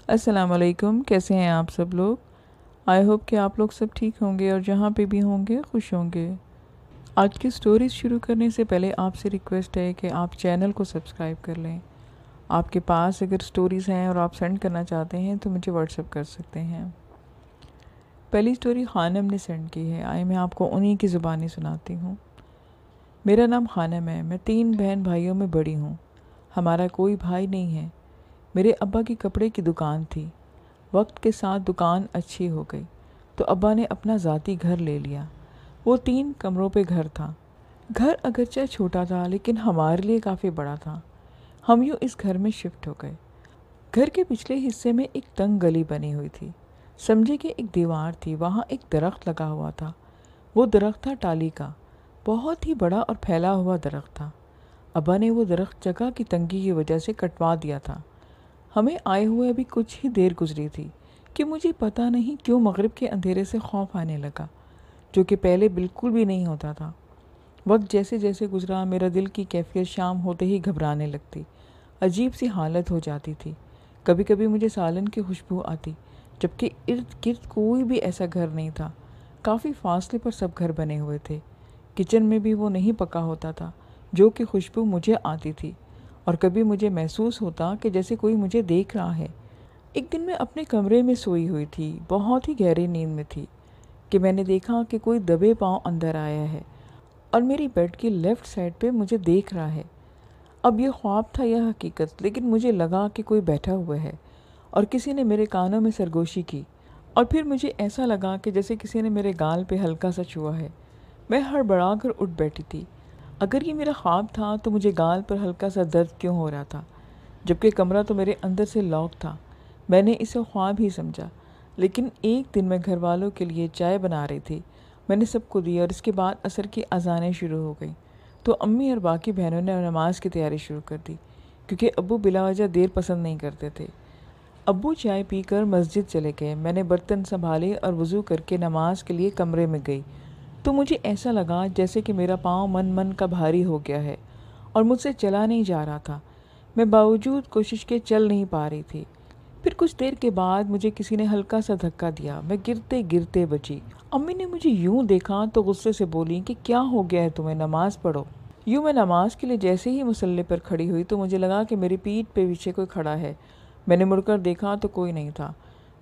السلام علیکم، کیسے ہیں آپ سب لوگ؟ آئی ہوپ کہ آپ لوگ سب ٹھیک ہوں گے اور جہاں پہ بھی ہوں گے خوش ہوں گے۔ آج کی سٹوریز شروع کرنے سے پہلے آپ سے ریکویسٹ ہے کہ آپ چینل کو سبسکرائب کر لیں۔ آپ کے پاس اگر سٹوریز ہیں اور آپ سینڈ کرنا چاہتے ہیں تو مجھے واٹس ایپ کر سکتے ہیں۔ پہلی سٹوری خانم نے سینڈ کی ہے، آئے میں آپ کو انہی کی زبانی سناتی ہوں۔ میرا نام خانم ہے، میں 3 بہن بھائیوں میں بڑی ہوں۔ ہمارا کوئی بھائی نہیں ہے۔ میرے ابا کی کپڑے کی دکان تھی۔ وقت کے ساتھ دکان اچھی ہو گئی تو ابا نے اپنا ذاتی گھر لے لیا۔ وہ 3 کمروں پہ گھر تھا۔ گھر اگرچہ چھوٹا تھا لیکن ہمارے لیے کافی بڑا تھا۔ ہم یوں اس گھر میں شفٹ ہو گئے۔ گھر کے پچھلے حصے میں ایک تنگ گلی بنی ہوئی تھی۔ سمجھے کہ ایک دیوار تھی، وہاں ایک درخت لگا ہوا تھا۔ وہ درخت تھا ٹالی کا، بہت ہی بڑا اور پھیلا ہوا درخت تھا۔ ابا نے وہ درخت جگہ کی تنگی کی وجہ سے کٹوا دیا تھا۔ ہمیں آئے ہوئے ابھی کچھ ہی دیر گزری تھی کہ مجھے پتہ نہیں کیوں مغرب کے اندھیرے سے خوف آنے لگا، جو کہ پہلے بالکل بھی نہیں ہوتا تھا۔ وقت جیسے جیسے گزرا میرا دل کی کیفیت شام ہوتے ہی گھبرانے لگتی، عجیب سی حالت ہو جاتی تھی۔ کبھی کبھی مجھے سالن کی خوشبو آتی، جبکہ ارد گرد کوئی بھی ایسا گھر نہیں تھا۔ کافی فاصلے پر سب گھر بنے ہوئے تھے۔ کچن میں بھی وہ نہیں پکا ہوتا تھا جو کہ خوشبو مجھے آتی تھی، اور کبھی مجھے محسوس ہوتا کہ جیسے کوئی مجھے دیکھ رہا ہے۔ ایک دن میں اپنے کمرے میں سوئی ہوئی تھی، بہت ہی گہری نیند میں تھی، کہ میں نے دیکھا کہ کوئی دبے پاؤں اندر آیا ہے اور میری بیڈ کی لیفٹ سائڈ پہ مجھے دیکھ رہا ہے۔ اب یہ خواب تھا یا حقیقت، لیکن مجھے لگا کہ کوئی بیٹھا ہوا ہے اور کسی نے میرے کانوں میں سرگوشی کی، اور پھر مجھے ایسا لگا کہ جیسے کسی نے میرے گال پہ ہلکا سا چھوا ہے۔ میں ہڑبڑا کر اٹھ بیٹھی تھی۔ اگر یہ میرا خواب تھا تو مجھے گال پر ہلکا سا درد کیوں ہو رہا تھا، جبکہ کمرہ تو میرے اندر سے لاک تھا؟ میں نے اسے خواب ہی سمجھا۔ لیکن ایک دن میں گھر والوں کے لیے چائے بنا رہی تھی، میں نے سب کو دی اور اس کے بعد عصر کی اذانیں شروع ہو گئیں تو امی اور باقی بہنوں نے نماز کی تیاری شروع کر دی، کیونکہ ابو بلا وجہ دیر پسند نہیں کرتے تھے۔ ابو چائے پی کر مسجد چلے گئے، میں نے برتن سنبھالے اور وضو کر کے نماز کے لیے کمرے میں گئی تو مجھے ایسا لگا جیسے کہ میرا پاؤں من کا بھاری ہو گیا ہے اور مجھ سے چلا نہیں جا رہا تھا۔ میں باوجود کوشش کے چل نہیں پا رہی تھی۔ پھر کچھ دیر کے بعد مجھے کسی نے ہلکا سا دھکا دیا، میں گرتے گرتے بچی۔ امی نے مجھے یوں دیکھا تو غصے سے بولی کہ کیا ہو گیا ہے تمہیں، نماز پڑھو۔ یوں میں نماز کے لیے جیسے ہی مصلی پر کھڑی ہوئی تو مجھے لگا کہ میری پیٹھ پہ پیچھے کوئی کھڑا ہے۔ میں نے مڑ کر دیکھا تو کوئی نہیں تھا۔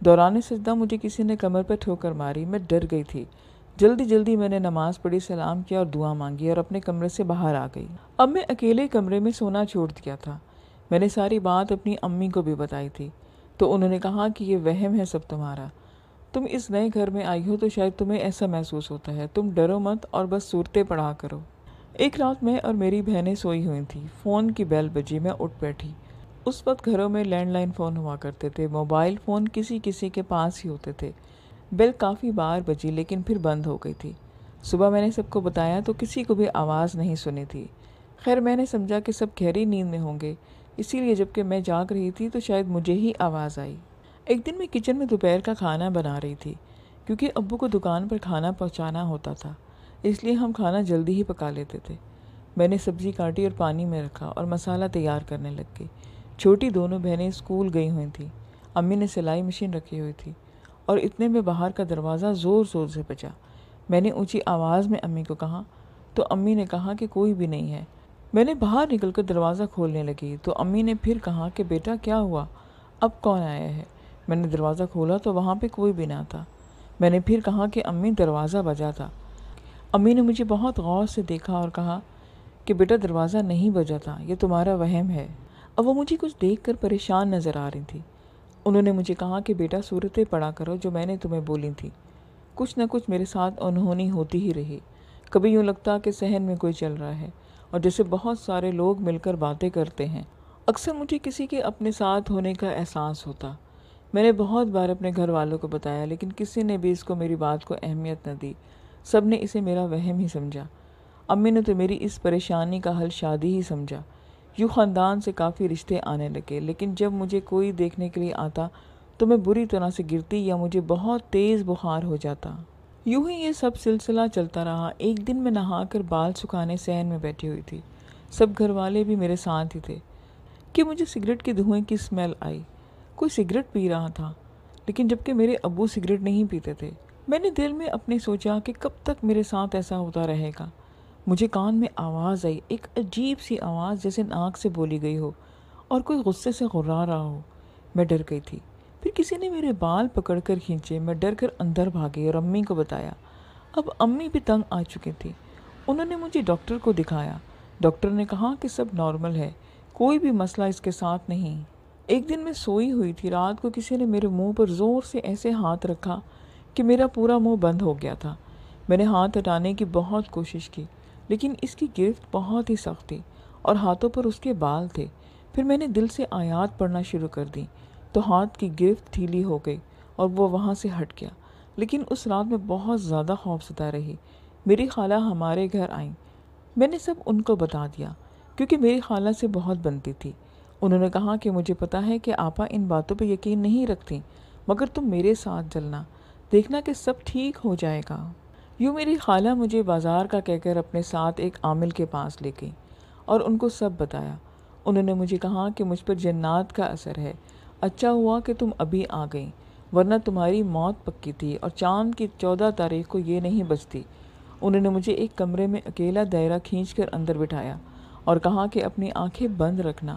دوران سجدہ مجھے کسی نے کمر پر ٹھوکر ماری، میں ڈر گئی تھی۔ جلدی جلدی میں نے نماز پڑھی، سلام کیا اور دعا مانگی اور اپنے کمرے سے باہر آ گئی۔ اب میں اکیلے کمرے میں سونا چھوڑ دیا تھا۔ میں نے ساری بات اپنی امی کو بھی بتائی تھی تو انہوں نے کہا کہ یہ وہم ہے سب تمہارا، تم اس نئے گھر میں آئی ہو تو شاید تمہیں ایسا محسوس ہوتا ہے، تم ڈرو مت اور بس صورتیں پڑھا کرو۔ ایک رات میں اور میری بہنیں سوئی ہوئی تھیں، فون کی بیل بجی، میں اٹھ بیٹھی۔ اس وقت گھروں میں لینڈ لائن فون ہوا کرتے تھے، موبائل فون کسی کسی کے پاس ہی ہوتے تھے۔ بیل کافی بار بجی لیکن پھر بند ہو گئی تھی۔ صبح میں نے سب کو بتایا تو کسی کو بھی آواز نہیں سنی تھی۔ خیر میں نے سمجھا کہ سب گہری نیند میں ہوں گے، اسی لیے جب کہ میں جاگ رہی تھی تو شاید مجھے ہی آواز آئی۔ ایک دن میں کچن میں دوپہر کا کھانا بنا رہی تھی، کیونکہ ابو کو دکان پر کھانا پہنچانا ہوتا تھا، اس لیے ہم کھانا جلدی ہی پکا لیتے تھے۔ میں نے سبزی کاٹی اور پانی میں رکھا اور مسالہ تیار کرنے لگ گئی۔ چھوٹی دونوں بہنیں اسکول گئی ہوئی تھیں۔ امی نے سلائی مشین رکھی ہوئی تھی اور اتنے میں باہر کا دروازہ زور زور سے بجا۔ میں نے اونچی آواز میں امی کو کہا تو امی نے کہا کہ کوئی بھی نہیں ہے۔ میں نے باہر نکل کر دروازہ کھولنے لگی تو امی نے پھر کہا کہ بیٹا کیا ہوا، اب کون آیا ہے؟ میں نے دروازہ کھولا تو وہاں پہ کوئی بھی نہ تھا۔ میں نے پھر کہا کہ امی دروازہ بجا تھا۔ امی نے مجھے بہت غور سے دیکھا اور کہا کہ بیٹا دروازہ نہیں بجا تھا، یہ تمہارا وہم ہے۔ اب وہ مجھے کچھ دیکھ کر پریشان نظر آ رہی تھی۔ انہوں نے مجھے کہا کہ بیٹا صورتیں پڑھا کرو جو میں نے تمہیں بولی تھی۔ کچھ نہ کچھ میرے ساتھ انہونی ہوتی ہی رہی۔ کبھی یوں لگتا کہ صحن میں کوئی چل رہا ہے اور جیسے بہت سارے لوگ مل کر باتیں کرتے ہیں۔ اکثر مجھے کسی کے اپنے ساتھ ہونے کا احساس ہوتا۔ میں نے بہت بار اپنے گھر والوں کو بتایا لیکن کسی نے بھی اس کو میری بات کو اہمیت نہ دی، سب نے اسے میرا وہم ہی سمجھا۔ امی نے تو میری اس پریشانی کا حل شادی ہی سمجھا۔ یوں خاندان سے کافی رشتے آنے لگے، لیکن جب مجھے کوئی دیکھنے کے لیے آتا تو میں بری طرح سے گرتی یا مجھے بہت تیز بخار ہو جاتا۔ یوں ہی یہ سب سلسلہ چلتا رہا۔ ایک دن میں نہا کر بال سکھانے صحن میں بیٹھی ہوئی تھی، سب گھر والے بھی میرے ساتھ ہی تھے، کہ مجھے سگریٹ کے دھوئیں کی اسمیل آئی۔ کوئی سگریٹ پی رہا تھا، لیکن جبکہ میرے ابو سگریٹ نہیں پیتے تھے۔ میں نے دل میں اپنے سوچا کہ کب تک میرے ساتھ ایسا ہوتا رہے گا۔ مجھے کان میں آواز آئی، ایک عجیب سی آواز جیسے ناک سے بولی گئی ہو اور کوئی غصے سے غرا رہا ہو۔ میں ڈر گئی تھی۔ پھر کسی نے میرے بال پکڑ کر کھینچے۔ میں ڈر کر اندر بھاگی اور امی کو بتایا۔ اب امی بھی تنگ آ چکی تھی۔ انہوں نے مجھے ڈاکٹر کو دکھایا۔ ڈاکٹر نے کہا کہ سب نارمل ہے، کوئی بھی مسئلہ اس کے ساتھ نہیں۔ ایک دن میں سوئی ہوئی تھی، رات کو کسی نے میرے منہ پر زور سے ایسے ہاتھ رکھا کہ میرا پورا منہ بند ہو گیا تھا۔ میں نے ہاتھ ہٹانے کی بہت کوشش کی، لیکن اس کی گرفت بہت ہی سخت تھی اور ہاتھوں پر اس کے بال تھے۔ پھر میں نے دل سے آیات پڑھنا شروع کر دی تو ہاتھ کی گرفت ڈھیلی ہو گئی اور وہ وہاں سے ہٹ گیا۔ لیکن اس رات میں بہت زیادہ خوفزدہ رہی۔ میری خالہ ہمارے گھر آئیں۔ میں نے سب ان کو بتا دیا، کیونکہ میری خالہ سے بہت بنتی تھی۔ انہوں نے کہا کہ مجھے پتا ہے کہ آپا ان باتوں پہ یقین نہیں رکھتی، مگر تم میرے ساتھ چلنا، دیکھنا کہ سب ٹھیک ہو جائے گا۔ یوں میری خالہ مجھے بازار کا کہہ کر اپنے ساتھ ایک عامل کے پاس لے گئی اور ان کو سب بتایا۔ انہوں نے مجھے کہا کہ مجھ پر جنات کا اثر ہے، اچھا ہوا کہ تم ابھی آ گئیں، ورنہ تمہاری موت پکی تھی اور چاند کی 14 تاریخ کو یہ نہیں بچتی۔ انہوں نے مجھے ایک کمرے میں اکیلا دائرہ کھینچ کر اندر بٹھایا اور کہا کہ اپنی آنکھیں بند رکھنا،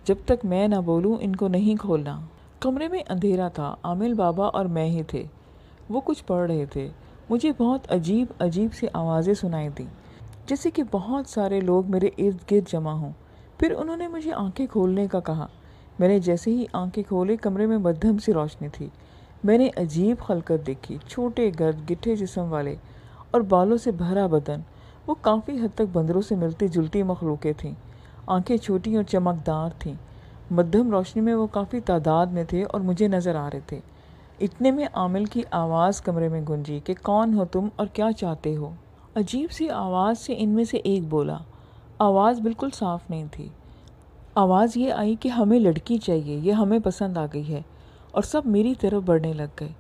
جب تک میں نہ بولوں ان کو نہیں کھولنا۔ کمرے میں اندھیرا تھا، عامل بابا اور میں ہی تھے۔ وہ کچھ پڑھ رہے تھے۔ مجھے بہت عجیب عجیب سی آوازیں سنائی دیں، جیسے کہ بہت سارے لوگ میرے ارد گرد جمع ہوں۔ پھر انہوں نے مجھے آنکھیں کھولنے کا کہا۔ میں نے جیسے ہی آنکھیں کھولے، کمرے میں مدھم سی روشنی تھی۔ میں نے عجیب خلقت دیکھی، چھوٹے گرد گٹھے جسم والے اور بالوں سے بھرا بدن۔ وہ کافی حد تک بندروں سے ملتی جلتی مخلوقیں تھیں۔ آنکھیں چھوٹی اور چمکدار تھیں۔ مدھم روشنی میں وہ کافی تعداد میں تھے اور مجھے نظر آ رہے تھے۔ اتنے میں عامل کی آواز کمرے میں گونجی کہ کون ہو تم اور کیا چاہتے ہو؟ عجیب سی آواز سے ان میں سے ایک بولا۔ آواز بالکل صاف نہیں تھی۔ آواز یہ آئی کہ ہمیں لڑکی چاہیے، یہ ہمیں پسند آ گئی ہے، اور سب میری طرف بڑھنے لگ گئے۔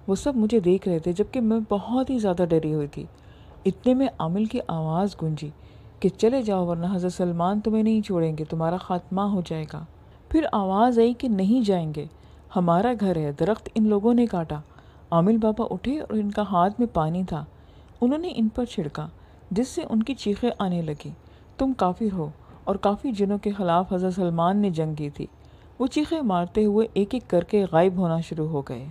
وہ سب مجھے دیکھ رہے تھے جبکہ میں بہت ہی زیادہ ڈری ہوئی تھی۔ اتنے میں عامل کی آواز گونجی کہ چلے جاؤ ورنہ حضرت سلمان تمہیں نہیں چھوڑیں گے، تمہارا خاتمہ ہو جائے گا۔ پھر آواز آئی کہ نہیں جائیں گے، ہمارا گھر ہے، درخت ان لوگوں نے کاٹا۔ عامل بابا اٹھے اور ان کا ہاتھ میں پانی تھا، انہوں نے ان پر چھڑکا، جس سے ان کی چیخیں آنے لگیں، تم کافر ہو، اور کافی جنوں کے خلاف حضرت سلمان نے جنگ کی تھی۔ وہ چیخیں مارتے ہوئے ایک ایک کر کے غائب ہونا شروع ہو گئے۔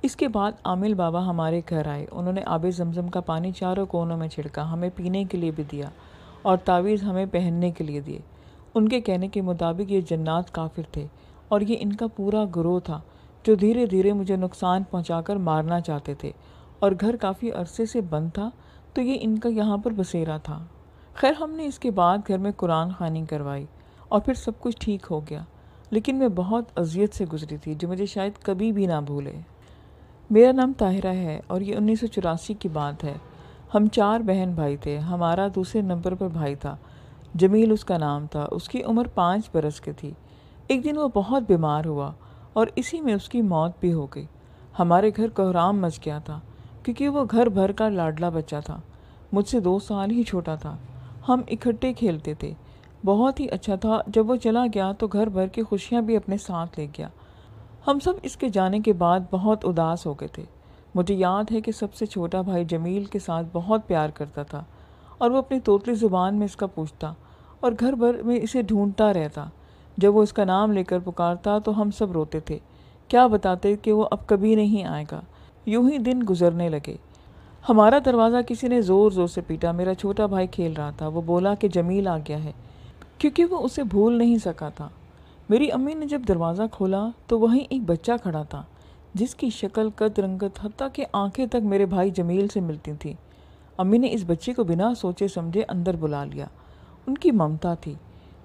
اس کے بعد عامل بابا ہمارے گھر آئے۔ انہوں نے آب زمزم کا پانی چاروں کونوں میں چھڑکا، ہمیں پینے کے لیے بھی دیا اور تعویذ ہمیں پہننے کے لیے دیے۔ ان کے کہنے کے مطابق یہ جنات کافر تھے اور یہ ان کا پورا گروہ تھا جو دھیرے دھیرے مجھے نقصان پہنچا کر مارنا چاہتے تھے، اور گھر کافی عرصے سے بند تھا تو یہ ان کا یہاں پر بسیرا تھا۔ خیر ہم نے اس کے بعد گھر میں قرآن خوانی کروائی اور پھر سب کچھ ٹھیک ہو گیا، لیکن میں بہت اذیت سے گزری تھی جو مجھے شاید کبھی بھی نہ بھولے۔ میرا نام طاہرہ ہے اور یہ 1984 کی بات ہے۔ ہم 4 بہن بھائی تھے۔ ہمارا دوسرے نمبر پر بھائی تھا، جمیل اس کا نام تھا۔ اس کی عمر 5 برس کی تھی۔ ایک دن وہ بہت بیمار ہوا اور اسی میں اس کی موت بھی ہو گئی۔ ہمارے گھر کوحرام مچ گیا تھا کیونکہ وہ گھر بھر کا لاڈلا بچہ تھا، مجھ سے 2 سال ہی چھوٹا تھا۔ ہم اکٹھے کھیلتے تھے، بہت ہی اچھا تھا۔ جب وہ چلا گیا تو گھر بھر کی خوشیاں بھی اپنے ساتھ لے گیا۔ ہم سب اس کے جانے کے بعد بہت اداس ہو گئے تھے۔ مجھے یاد ہے کہ سب سے چھوٹا بھائی جمیل کے ساتھ بہت پیار کرتا تھا اور وہ اپنی طوطلی زبان میں اس کا پوچھتا اور گھر بھر میں اسے ڈھونڈتا رہتا۔ جب وہ اس کا نام لے کر پکارتا تو ہم سب روتے تھے، کیا بتاتے کہ وہ اب کبھی نہیں آئے گا۔ یوں ہی دن گزرنے لگے۔ ہمارا دروازہ کسی نے زور زور سے پیٹا۔ میرا چھوٹا بھائی کھیل رہا تھا۔ وہ بولا کہ جمیل آ گیا ہے، کیونکہ وہ اسے بھول نہیں سکا تھا۔ میری امی نے جب دروازہ کھولا تو وہیں ایک بچہ کھڑا تھا جس کی شکل، قد، رنگت، حتیٰ کہ آنکھیں تک میرے بھائی جمیل سے ملتی تھیں۔ امی نے اس بچے کو بنا سوچے سمجھے اندر بلا لیا۔ ان کی ممتا تھی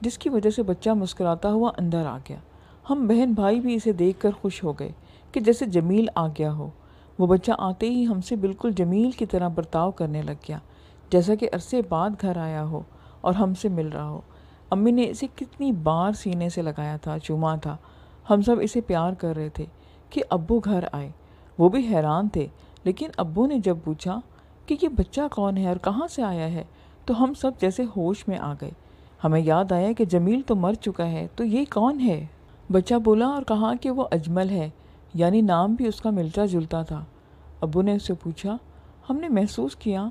جس کی وجہ سے بچہ مسکراتا ہوا اندر آ گیا۔ ہم بہن بھائی بھی اسے دیکھ کر خوش ہو گئے کہ جیسے جمیل آ گیا ہو۔ وہ بچہ آتے ہی ہم سے بالکل جمیل کی طرح برتاؤ کرنے لگ گیا، جیسا کہ عرصے بعد گھر آیا ہو اور ہم سے مل رہا ہو۔ امی نے اسے کتنی بار سینے سے لگایا تھا، چوما تھا۔ ہم سب اسے پیار کر رہے تھے کہ ابو گھر آئے۔ وہ بھی حیران تھے، لیکن ابو نے جب پوچھا کہ یہ بچہ کون ہے اور کہاں سے آیا ہے تو ہم سب جیسے ہوش میں آ گئے۔ ہمیں یاد آیا کہ جمیل تو مر چکا ہے، تو یہ کون ہے؟ بچہ بولا اور کہا کہ وہ اجمل ہے، یعنی نام بھی اس کا ملتا جلتا تھا۔ ابو نے اس سے پوچھا۔ ہم نے محسوس کیا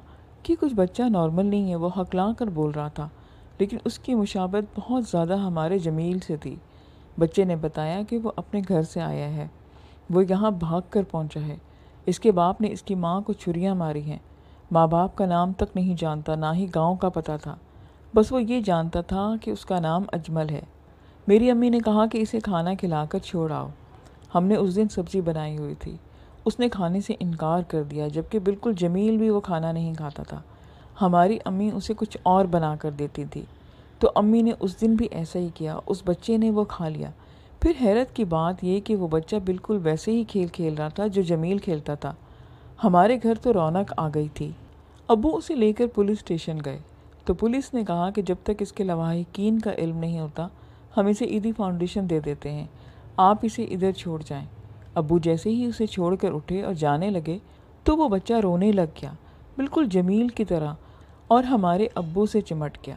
کہ کچھ بچہ نارمل نہیں ہے، وہ ہکلا کر بول رہا تھا، لیکن اس کی مشابہت بہت زیادہ ہمارے جمیل سے تھی۔ بچے نے بتایا کہ وہ اپنے گھر سے آیا ہے، وہ یہاں بھاگ کر پہنچا ہے۔ اس کے باپ نے اس کی ماں کو چھریاں ماری ہیں۔ ماں باپ کا نام تک نہیں جانتا، نہ ہی گاؤں کا پتہ تھا، بس وہ یہ جانتا تھا کہ اس کا نام اجمل ہے۔ میری امی نے کہا کہ اسے کھانا کھلا کر چھوڑ آؤ۔ ہم نے اس دن سبزی بنائی ہوئی تھی۔ اس نے کھانے سے انکار کر دیا، جبکہ بالکل جمیل بھی وہ کھانا نہیں کھاتا تھا۔ ہماری امی اسے کچھ اور بنا کر دیتی تھی، تو امی نے اس دن بھی ایسا ہی کیا، اس بچے نے وہ کھا لیا۔ پھر حیرت کی بات یہ کہ وہ بچہ بالکل ویسے ہی کھیل کھیل رہا تھا جو جمیل کھیلتا تھا۔ ہمارے گھر تو رونق آ گئی تھی۔ ابو اسے لے کر پولیس اسٹیشن گئے، تو پولیس نے کہا کہ جب تک اس کے لواحقین کا علم نہیں ہوتا ہم اسے عیدی فاؤنڈیشن دے دیتے ہیں، آپ اسے ادھر چھوڑ جائیں۔ ابو جیسے ہی اسے چھوڑ کر اٹھے اور جانے لگے تو وہ بچہ رونے لگ گیا، بالکل جمیل کی طرح، اور ہمارے ابو سے چمٹ گیا۔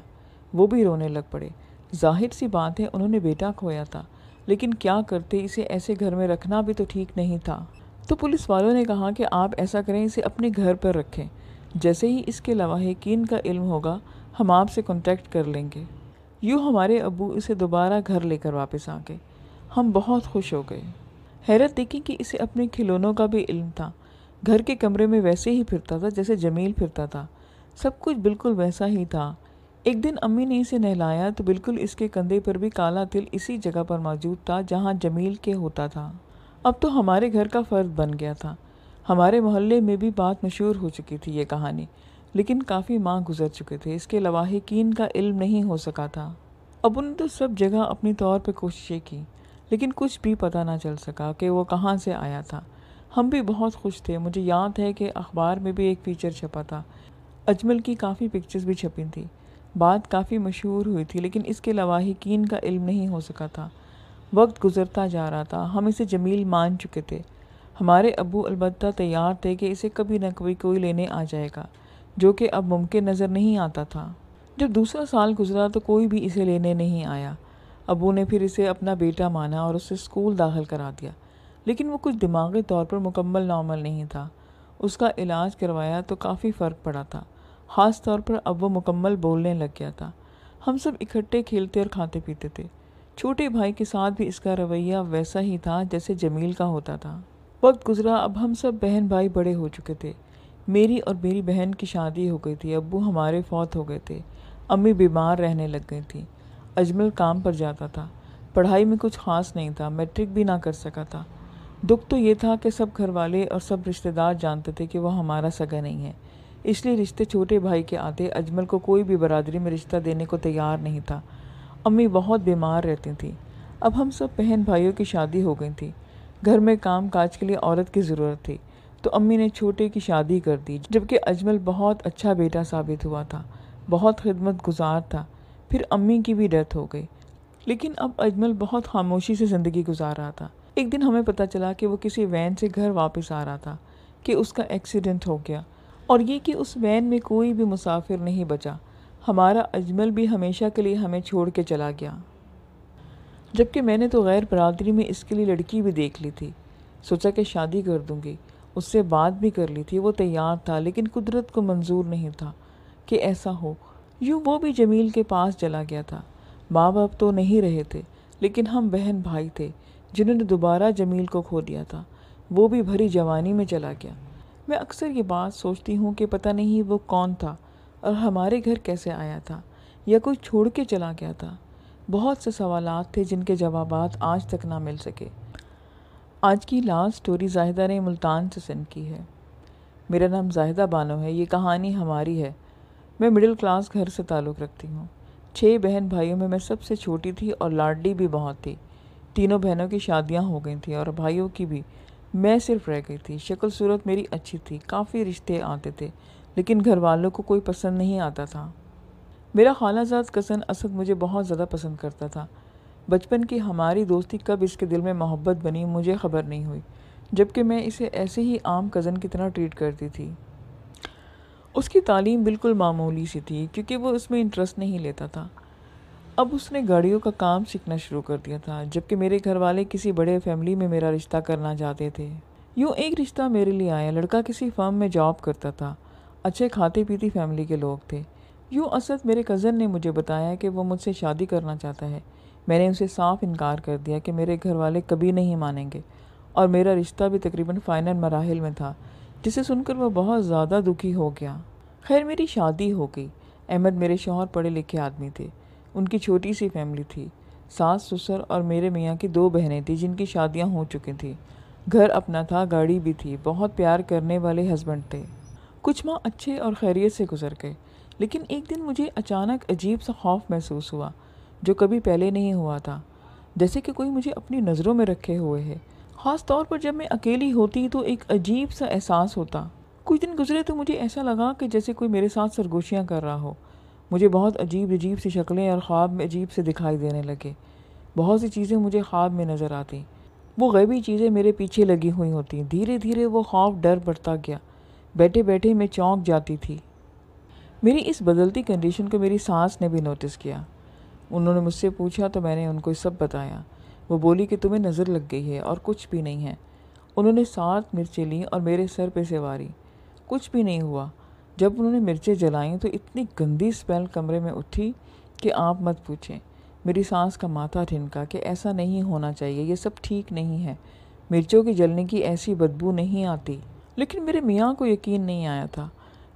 وہ بھی رونے لگ پڑے۔ ظاہر سی بات ہے انہوں نے بیٹا کھویا تھا، لیکن کیا کرتے، اسے ایسے گھر میں رکھنا بھی تو ٹھیک نہیں تھا۔ تو پولیس والوں نے کہا کہ آپ ایسا کریں، اسے اپنے گھر پر رکھیں، جیسے ہی اس کے لواحقین کا علم ہوگا ہم آپ سے کانٹیکٹ کر لیں گے۔ یوں ہمارے ابو اسے دوبارہ گھر لے کر واپس آ گئے۔ ہم بہت خوش ہو گئے۔ حیرت دیکھی کہ اسے اپنے کھلونوں کا بھی علم تھا۔ گھر کے کمرے میں ویسے ہی پھرتا تھا جیسے جمیل پھرتا تھا، سب کچھ بالکل ویسا ہی تھا۔ ایک دن امی نے اسے نہلایا تو بالکل اس کے کندھے پر بھی کالا تل اسی جگہ پر موجود تھا جہاں جمیل کے ہوتا تھا۔ اب تو ہمارے گھر کا فرد بن گیا تھا۔ ہمارے محلے میں بھی بات مشہور ہو چکی تھی یہ کہانی، لیکن کافی ماہ گزر چکے تھے، اس کے لواحقین کا علم نہیں ہو سکا تھا۔ ابو نے تو سب جگہ اپنی طور پہ کوششیں کی، لیکن کچھ بھی پتہ نہ چل سکا کہ وہ کہاں سے آیا تھا۔ ہم بھی بہت خوش تھے۔ مجھے یاد ہے کہ اخبار میں بھی ایک فیچر چھپا تھا، اجمل کی کافی پکچرز بھی چھپی تھیں، بات کافی مشہور ہوئی تھی، لیکن اس کے لواحقین کا علم نہیں ہو سکا تھا۔ وقت گزرتا جا رہا تھا، ہم اسے جمیل مان چکے تھے۔ ہمارے ابو البتہ تیار تھے کہ اسے کبھی نہ کبھی کوئی لینے آ جائے گا، جو کہ اب ممکن نظر نہیں آتا تھا۔ جب دوسرا سال گزرا تو کوئی بھی اسے لینے نہیں آیا۔ ابو نے پھر اسے اپنا بیٹا مانا اور اسے اسکول داخل کرا دیا، لیکن وہ کچھ دماغی طور پر مکمل نارمل نہیں تھا۔ اس کا علاج کروایا تو کافی فرق پڑا تھا، خاص طور پر اب وہ مکمل بولنے لگ گیا تھا۔ ہم سب اکٹھے کھیلتے اور کھاتے پیتے تھے۔ چھوٹے بھائی کے ساتھ بھی اس کا رویہ ویسا ہی تھا جیسے جمیل کا ہوتا تھا۔ وقت گزرا، اب ہم سب بہن بھائی بڑے ہو چکے تھے۔ میری اور میری بہن کی شادی ہو گئی تھی، ابو ہمارے فوت ہو گئے تھے، امی بیمار رہنے لگ گئی تھیں، اجمل کام پر جاتا تھا، پڑھائی میں کچھ خاص نہیں تھا، میٹرک بھی نہ کر سکا تھا۔ دکھ تو یہ تھا کہ سب گھر والے اور سب رشتہ دار جانتے تھے کہ وہ ہمارا سگا نہیں ہے، اس لیے رشتے چھوٹے بھائی کے آتے اجمل کو کوئی بھی برادری میں رشتہ دینے کو تیار نہیں تھا۔ امی بہت بیمار رہتی تھیں۔ اب ہم سب بہن بھائیوں کی شادی ہو گئی تھی۔ گھر میں کام کاج کے لیے عورت کی ضرورت تھی، تو امی نے چھوٹے کی شادی کر دی، جبکہ اجمل بہت اچھا بیٹا ثابت ہوا تھا، بہت خدمت گزار تھا۔ پھر امی کی بھی ڈیتھ ہو گئی، لیکن اب اجمل بہت خاموشی سے زندگی گزار رہا تھا۔ ایک دن ہمیں پتہ چلا کہ وہ کسی وین سے گھر واپس آ رہا تھا کہ اس کا ایکسیڈنٹ ہو گیا، اور یہ کہ اس وین میں کوئی بھی مسافر نہیں بچا۔ ہمارا اجمل بھی ہمیشہ کے لیے ہمیں چھوڑ کے چلا گیا، جبکہ میں نے تو غیر برادری میں اس کے لیے لڑکی بھی دیکھ لی تھی، سوچا کہ شادی کر دوں گی، اس سے بات بھی کر لی تھی، وہ تیار تھا، لیکن قدرت کو منظور نہیں تھا کہ ایسا ہو۔ یوں وہ بھی جمیل کے پاس چلا گیا تھا۔ ماں باپ تو نہیں رہے تھے، لیکن ہم بہن بھائی تھے جنہوں نے دوبارہ جمیل کو کھو دیا تھا، وہ بھی بھری جوانی میں چلا گیا۔ میں اکثر یہ بات سوچتی ہوں کہ پتہ نہیں وہ کون تھا اور ہمارے گھر کیسے آیا تھا، یا کوئی چھوڑ کے چلا گیا تھا۔ بہت سے سوالات تھے جن کے جوابات آج تک نہ مل سکے۔ آج کی لاسٹ سٹوری زاہدہ نے ملتان سے سینڈ کی ہے۔ میرا نام زاہدہ بانو ہے، یہ کہانی ہماری ہے۔ میں مڈل کلاس گھر سے تعلق رکھتی ہوں۔ 6 بہن بھائیوں میں سب سے چھوٹی تھی اور لاڈلی بھی بہت تھی۔ تینوں بہنوں کی شادیاں ہو گئی تھیں اور بھائیوں کی بھی، میں صرف رہ گئی تھی۔ شکل صورت میری اچھی تھی، کافی رشتے آتے تھے، لیکن گھر والوں کو کوئی پسند نہیں آتا تھا۔ میرا خالہ زاد کزن اسد مجھے بہت زیادہ پسند کرتا تھا۔ بچپن کی ہماری دوستی کب اس کے دل میں محبت بنی مجھے خبر نہیں ہوئی، جبکہ میں اسے ایسے ہی عام کزن کی طرح ٹریٹ کرتی تھی۔ اس کی تعلیم بالکل معمولی سی تھی کیونکہ وہ اس میں انٹرسٹ نہیں لیتا تھا۔ اب اس نے گاڑیوں کا کام سیکھنا شروع کر دیا تھا، جبکہ میرے گھر والے کسی بڑے فیملی میں میرا رشتہ کرنا چاہتے تھے۔ یوں ایک رشتہ میرے لیے آیا۔ لڑکا کسی فرم میں جاب کرتا تھا، اچھے کھاتے پیتی فیملی کے لوگ تھے۔ یوں اسد میرے کزن نے مجھے بتایا کہ وہ مجھ سے شادی کرنا چاہتا ہے۔ میں نے اسے صاف انکار کر دیا کہ میرے گھر والے کبھی نہیں مانیں گے، اور میرا رشتہ بھی تقریباً فائنل مراحل میں تھا، جسے سن کر وہ بہت زیادہ دکھی ہو گیا۔ خیر میری شادی ہو گئی۔ احمد میرے شوہر پڑھے لکھے آدمی تھے۔ ان کی چھوٹی سی فیملی تھی، ساس سسر اور میرے میاں کی 2 بہنیں تھیں جن کی شادیاں ہو چکی تھیں۔ گھر اپنا تھا، گاڑی بھی تھی، بہت پیار کرنے والے ہسبینڈ تھے۔ کچھ ماہ اچھے اور خیریت سے گزر گئے، لیکن ایک دن مجھے اچانک عجیب سا خوف محسوس ہوا جو کبھی پہلے نہیں ہوا تھا، جیسے کہ کوئی مجھے اپنی نظروں میں رکھے ہوئے ہے۔ خاص طور پر جب میں اکیلی ہوتی تو ایک عجیب سا احساس ہوتا۔ کچھ دن گزرے تو مجھے ایسا لگا کہ جیسے کوئی میرے ساتھ سرگوشیاں کر رہا ہو۔ مجھے بہت عجیب سی شکلیں اور خواب میں عجیب سے دکھائی دینے لگے۔ بہت سی چیزیں مجھے خواب میں نظر آتی، وہ غیبی چیزیں میرے پیچھے لگی ہوئی ہوتی۔ دھیرے دھیرے وہ خوف ڈر بڑھتا گیا۔ بیٹھے بیٹھے میں چونک جاتی تھی۔ میری اس بدلتی کنڈیشن کو میری ساس نے بھی نوٹس کیا۔ انہوں نے مجھ سے پوچھا تو میں نے ان کو سب بتایا۔ وہ بولی کہ تمہیں نظر لگ گئی ہے اور کچھ بھی نہیں ہے۔ انہوں نے 7 مرچیں لیں اور میرے سر پہ سے واری۔ کچھ بھی نہیں ہوا۔ جب انہوں نے مرچیں جلائیں تو اتنی گندی اسمیل کمرے میں اٹھی کہ آپ مت پوچھیں۔ میری سانس کا ماتھا ٹھنکا کہ ایسا نہیں ہونا چاہیے، یہ سب ٹھیک نہیں ہے، مرچوں کی جلنے کی ایسی بدبو نہیں آتی۔ لیکن میرے میاں کو یقین نہیں آیا تھا۔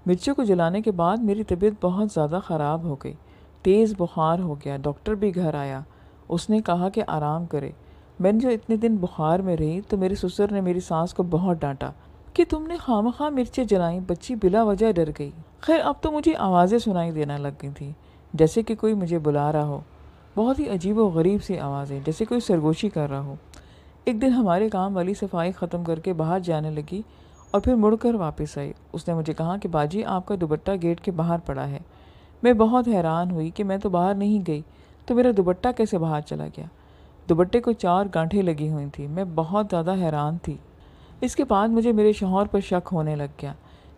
مرچوں کو جلانے کے بعد میری طبیعت بہت زیادہ خراب ہو گئی، تیز بخار ہو گیا۔ ڈاکٹر بھی گھر آیا، اس نے کہا کہ آرام کرے۔ میں جو اتنے دن بخار میں رہی تو میرے سسر نے میری ساس کو بہت ڈانٹا کہ تم نے خواہ مرچیں جلائیں، بچی بلا وجہ ڈر گئی۔ خیر اب تو مجھے آوازیں سنائی دینا لگ گئی تھیں، جیسے کہ کوئی مجھے بلا رہا ہو، بہت ہی عجیب و غریب سی آوازیں، جیسے کوئی سرگوشی کر رہا ہو۔ ایک دن ہمارے کام والی صفائی ختم کر کے باہر جانے لگی اور پھر مڑ کر واپس آئی۔ اس نے مجھے کہا کہ باجی آپ کا دوپٹہ گیٹ کے باہر پڑا ہے۔ میں بہت حیران ہوئی کہ میں تو باہر نہیں گئی، تو میرا دوپٹہ کیسے باہر چلا گیا؟ دوپٹے کو 4 گانٹھیں لگی ہوئی تھیں۔ میں بہت زیادہ حیران تھی۔ اس کے بعد مجھے میرے شوہر پر شک ہونے لگ گیا،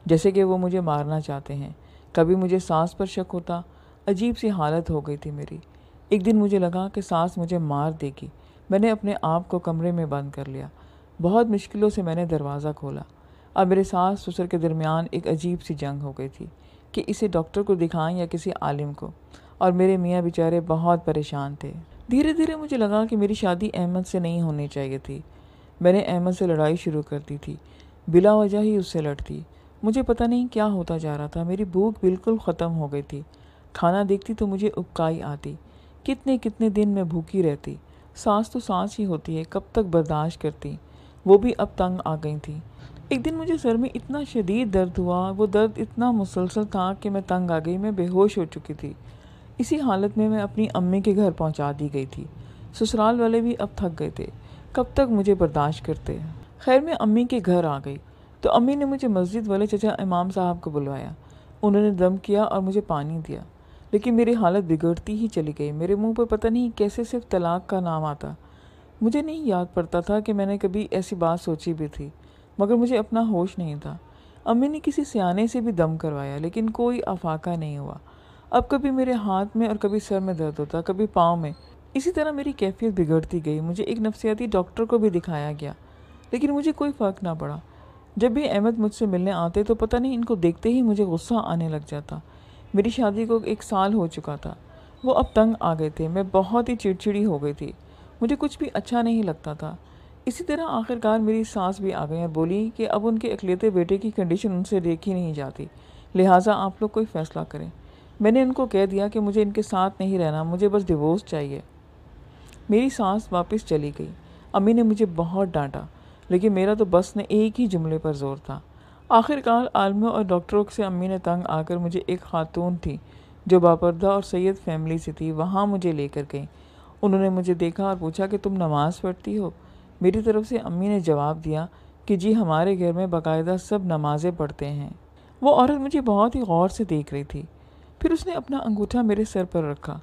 جیسے کہ وہ مجھے مارنا چاہتے ہیں۔ کبھی مجھے ساس پر شک ہوتا۔ عجیب سی حالت ہو گئی تھی میری۔ ایک دن مجھے لگا کہ ساس مجھے مار دے گی۔ میں نے اپنے آپ کو کمرے میں بند کر لیا۔ بہت مشکلوں سے میں نے دروازہ کھولا۔ اب میرے ساس سسر کے درمیان ایک عجیب سی جنگ ہو گئی تھی کہ اسے ڈاکٹر کو دکھائیں یا کسی عالم کو، اور میرے میاں بیچارے بہت پریشان تھے۔ دھیرے دھیرے مجھے لگا کہ میری شادی احمد سے نہیں ہونی چاہیے تھی۔ میں نے احمد سے لڑائی شروع کر دی تھی، بلا وجہ ہی اس سے لڑتی۔ مجھے پتہ نہیں کیا ہوتا جا رہا تھا۔ میری بھوک بالکل ختم ہو گئی تھی۔ کھانا دیکھتی تو مجھے اکائی آتی۔ کتنے دن میں بھوکی رہتی۔ سانس تو سانس ہی ہوتی ہے، کب تک برداشت کرتی؟ وہ بھی اب تنگ آ گئی تھی۔ ایک دن مجھے سر میں اتنا شدید درد ہوا، وہ درد اتنا مسلسل تھا کہ میں تنگ آ گئی، میں بے ہوش ہو چکی تھی۔ اسی حالت میں اپنی امی کے گھر پہنچا دی گئی تھی۔ سسرال والے بھی اب تھک گئے تھے، کب تک مجھے برداشت کرتے؟ خیر میں امی کے گھر آ گئی تو امی نے مجھے مسجد والے چچا امام صاحب کو بلوایا۔ انہوں نے دم کیا اور مجھے پانی دیا، لیکن میری حالت بگڑتی ہی چلی گئی۔ میرے منہ پہ پتہ نہیں کیسے صرف طلاق کا نام آتا۔ مجھے نہیں یاد پڑتا تھا کہ میں نے کبھی ایسی بات سوچی بھی تھی، مگر مجھے اپنا ہوش نہیں تھا۔ امی نے کسی سیانے سے بھی دم کروایا، لیکن کوئی افاقہ نہیں ہوا۔ اب کبھی میرے ہاتھ میں اور کبھی سر میں درد ہوتا، کبھی پاؤں میں۔ اسی طرح میری کیفیت بگڑتی گئی۔ مجھے ایک نفسیاتی ڈاکٹر کو بھی دکھایا گیا، لیکن مجھے کوئی فرق نہ پڑا۔ جب بھی احمد مجھ سے ملنے آتے تو پتہ نہیں ان کو دیکھتے ہی مجھے غصہ آنے لگ جاتا۔ میری شادی کو 1 سال ہو چکا تھا۔ وہ اب تنگ آ گئے تھے۔ میں بہت ہی چڑچڑی ہو گئی تھی، مجھے کچھ بھی اچھا نہیں لگتا تھا۔ اسی طرح آخرکار میری ساس بھی آ گئی اور بولی کہ اب ان کے اکلیتے بیٹے کی کنڈیشن ان سے دیکھی نہیں جاتی، لہٰذا آپ لوگ کوئی فیصلہ کریں۔ میں نے ان کو کہہ دیا کہ مجھے ان کے ساتھ نہیں رہنا، مجھے بس ڈیورس چاہیے۔ میری سانس واپس چلی گئی۔ امی نے مجھے بہت ڈانٹا، لیکن میرا تو بس نے ایک ہی جملے پر زور تھا۔ آخرکار عالموں اور ڈاکٹروں سے امی نے تنگ آ کر مجھے ایک خاتون تھی جو باپردہ اور سید فیملی سے تھی، وہاں مجھے لے کر گئیں۔ انہوں نے مجھے دیکھا اور پوچھا کہ تم نماز پڑھتی ہو؟ میری طرف سے امی نے جواب دیا کہ جی ہمارے گھر میں باقاعدہ سب نمازیں پڑھتے ہیں۔ وہ عورت مجھے بہت ہی غور سے دیکھ رہی تھی۔ پھر اس نے اپنا انگوٹھا میرے سر پر رکھا۔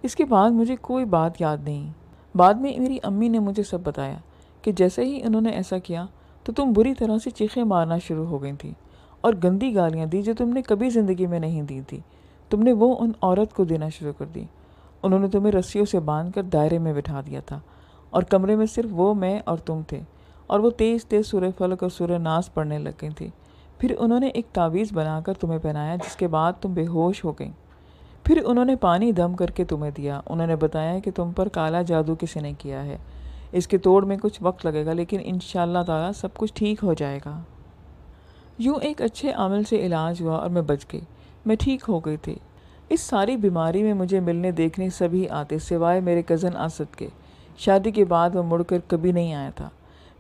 اس کے بعد مجھے کوئی بات یاد نہیں۔ بعد میں میری امی نے مجھے سب بتایا کہ جیسے ہی انہوں نے ایسا کیا تو تم بری طرح سے چیخیں مارنا شروع ہو گئی تھی اور گندی گالیاں دی جو تم نے کبھی زندگی میں نہیں دی تھی۔ تم نے وہ ان عورت کو دینا شروع کر دی انہوں نے تمہیں رسیوں سے باندھ کر دائرے میں بٹھا دیا تھا اور کمرے میں صرف وہ، میں اور تم تھے، اور وہ تیز تیز سورہ فلق اور سورہ ناس پڑھنے لگ گئی تھی۔ پھر انہوں نے ایک تعویذ بنا کر تمہیں پہنایا، جس کے بعد تم بے ہوش ہو گئیں۔ پھر انہوں نے پانی دم کر کے تمہیں دیا۔ انہوں نے بتایا کہ تم پر کالا جادو کسی نے کیا ہے، اس کے توڑ میں کچھ وقت لگے گا، لیکن انشاءاللہ تعالیٰ سب کچھ ٹھیک ہو جائے گا۔ یوں ایک اچھے عمل سے علاج ہوا اور میں بچ گئی، میں ٹھیک ہو گئی تھی۔ اس ساری بیماری میں مجھے ملنے دیکھنے سبھی آتے، سوائے میرے کزن اسد کے۔ شادی کے بعد وہ مڑ کر کبھی نہیں آیا تھا۔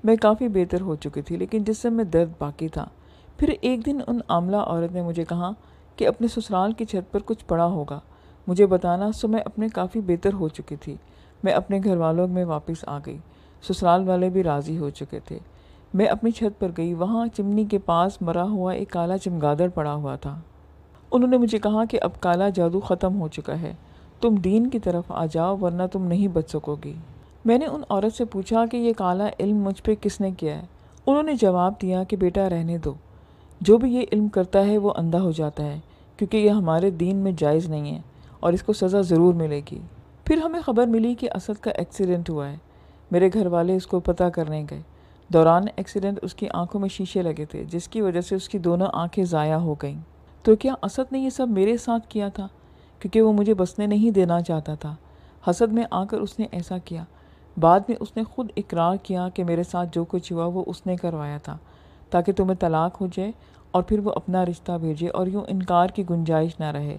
میں کافی بہتر ہو چکی تھی، لیکن جسم میں درد باقی تھا۔ پھر ایک دن ان عاملہ عورت نے مجھے کہا کہ اپنے سسرال کی چھت پر کچھ پڑا ہوگا، مجھے بتانا۔ سو میں اپنے کافی بہتر ہو چکی تھی۔ میں اپنے گھر والوں میں واپس آ گئی، سسرال والے بھی راضی ہو چکے تھے۔ میں اپنی چھت پر گئی، وہاں چمنی کے پاس مرا ہوا ایک کالا چمگادڑ پڑا ہوا تھا۔ انہوں نے مجھے کہا کہ اب کالا جادو ختم ہو چکا ہے، تم دین کی طرف آ جاؤ ورنہ تم نہیں بچ سکو گی۔ میں نے ان عورت سے پوچھا کہ یہ کالا علم مجھ پہ کس نے کیا ہے؟ انہوں نے جواب دیا کہ بیٹا رہنے دو، جو بھی یہ علم کرتا ہے وہ اندھا ہو جاتا ہے، کیونکہ یہ ہمارے دین میں جائز نہیں ہے اور اس کو سزا ضرور ملے گی۔ پھر ہمیں خبر ملی کہ اسد کا ایکسیڈنٹ ہوا ہے۔ میرے گھر والے اس کو پتہ کرنے گئے۔ دوران ایکسیڈنٹ اس کی آنکھوں میں شیشے لگے تھے، جس کی وجہ سے اس کی دونوں آنکھیں ضائع ہو گئیں۔ تو کیا اسد نے یہ سب میرے ساتھ کیا تھا؟ کیونکہ وہ مجھے بسنے نہیں دینا چاہتا تھا۔ حسد میں آ کر اس نے ایسا کیا۔ بعد میں اس نے خود اقرار کیا کہ میرے ساتھ جو کچھ ہوا وہ اس نے کروایا تھا، تاکہ تمہیں طلاق ہو جائے اور پھر وہ اپنا رشتہ بھیجے اور یوں انکار کی گنجائش نہ رہے۔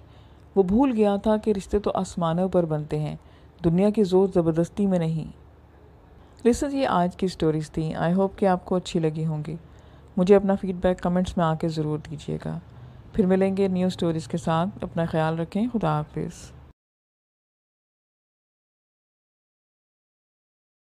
وہ بھول گیا تھا کہ رشتے تو آسمانوں پر بنتے ہیں، دنیا کی زور زبردستی میں نہیں۔ لسن، یہ آج کی سٹوریز تھیں۔ آئی ہوپ کہ آپ کو اچھی لگی ہوں گی۔ مجھے اپنا فیڈ بیک کمنٹس میں آ کے ضرور دیجیے گا۔ پھر ملیں گے نیو سٹوریز کے ساتھ۔ اپنا خیال رکھیں۔ خدا حافظ۔